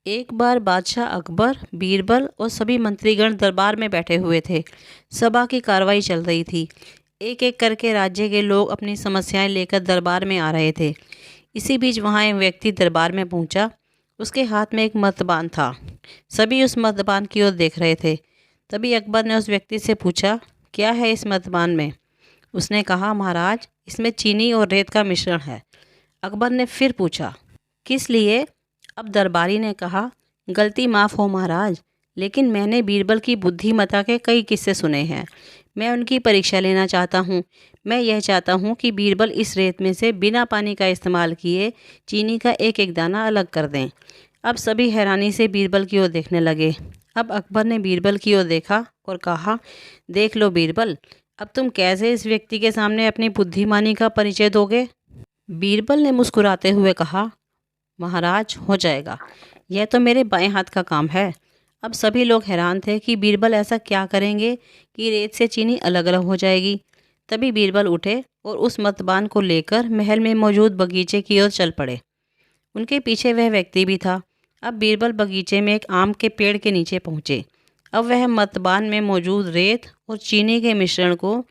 एक बार बादशाह अकबर, बीरबल और सभी मंत्रीगण दरबार में बैठे हुए थे। सभा की कार्रवाई चल रही थी। एक एक करके राज्य के लोग अपनी समस्याएं लेकर दरबार में आ रहे थे। इसी बीच वहाँ एक व्यक्ति दरबार में पहुंचा। उसके हाथ में एक मर्तबान था। सभी उस मर्तबान की ओर देख रहे थे। तभी अकबर ने उस व्यक्ति से पूछा, क्या है इस मर्तबान में? उसने कहा, महाराज, इसमें चीनी और रेत का मिश्रण है। अकबर ने फिर पूछा, किस लिए? अब दरबारी ने कहा, गलती माफ़ हो महाराज, लेकिन मैंने बीरबल की बुद्धिमत्ता के कई किस्से सुने हैं। मैं उनकी परीक्षा लेना चाहता हूँ। मैं यह चाहता हूँ कि बीरबल इस रेत में से बिना पानी का इस्तेमाल किए चीनी का एक एक दाना अलग कर दें। अब सभी हैरानी से बीरबल की ओर देखने लगे। अब अकबर ने बीरबल की ओर देखा और कहा, देख लो बीरबल, अब तुम कैसे इस व्यक्ति के सामने अपनी बुद्धिमानी का परिचय दोगे? बीरबल ने मुस्कुराते हुए कहा, महाराज, हो जाएगा। यह तो मेरे बाएं हाथ का काम है। अब सभी लोग हैरान थे कि बीरबल ऐसा क्या करेंगे कि रेत से चीनी अलग अलग हो जाएगी। तभी बीरबल उठे और उस मर्तबान को लेकर महल में मौजूद बगीचे की ओर चल पड़े। उनके पीछे वह व्यक्ति भी था। अब बीरबल बगीचे में एक आम के पेड़ के नीचे पहुँचे। अब वह मर्तबान में मौजूद रेत और चीनी के मिश्रण को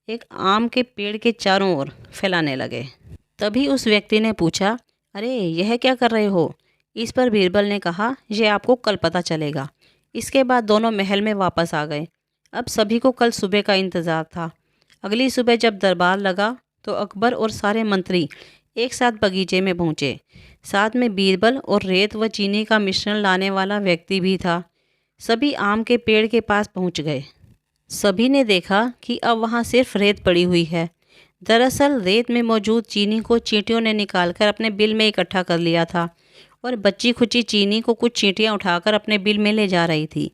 एक आम के पेड़ के चारों ओर फैलाने लगे। तभी उस व्यक्ति ने पूछा, अरे यह क्या कर रहे हो? इस पर बीरबल ने कहा, यह आपको कल पता चलेगा। इसके बाद दोनों महल में वापस आ गए। अब सभी को कल सुबह का इंतज़ार था। अगली सुबह जब दरबार लगा तो अकबर और सारे मंत्री एक साथ बगीचे में पहुँचे। साथ में बीरबल और रेत व चीनी का मिश्रण लाने वाला व्यक्ति भी था। सभी आम के पेड़ के पास पहुँच गए। सभी ने देखा कि अब वहाँ सिर्फ रेत पड़ी हुई है। दरअसल रेत में मौजूद चीनी को चींटियों ने निकालकर अपने बिल में इकट्ठा कर लिया था और बची खुची चीनी को कुछ चींटियां उठाकर अपने बिल में ले जा रही थी।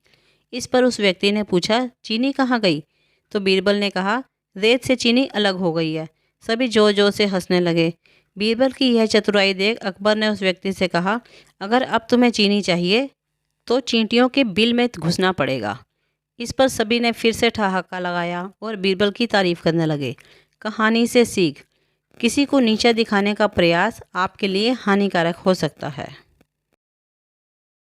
इस पर उस व्यक्ति ने पूछा, चीनी कहाँ गई? तो बीरबल ने कहा, रेत से चीनी अलग हो गई है। सभी जोर जोर से हंसने लगे। बीरबल की यह चतुराई देख अकबर ने उस व्यक्ति से कहा, अगर अब तुम्हें चीनी चाहिए तो चींटियों के बिल में घुसना पड़ेगा। इस पर सभी ने फिर से ठहाका लगाया और बीरबल की तारीफ करने लगे। कहानी से सीख, किसी को नीचा दिखाने का प्रयास आपके लिए हानिकारक हो सकता है।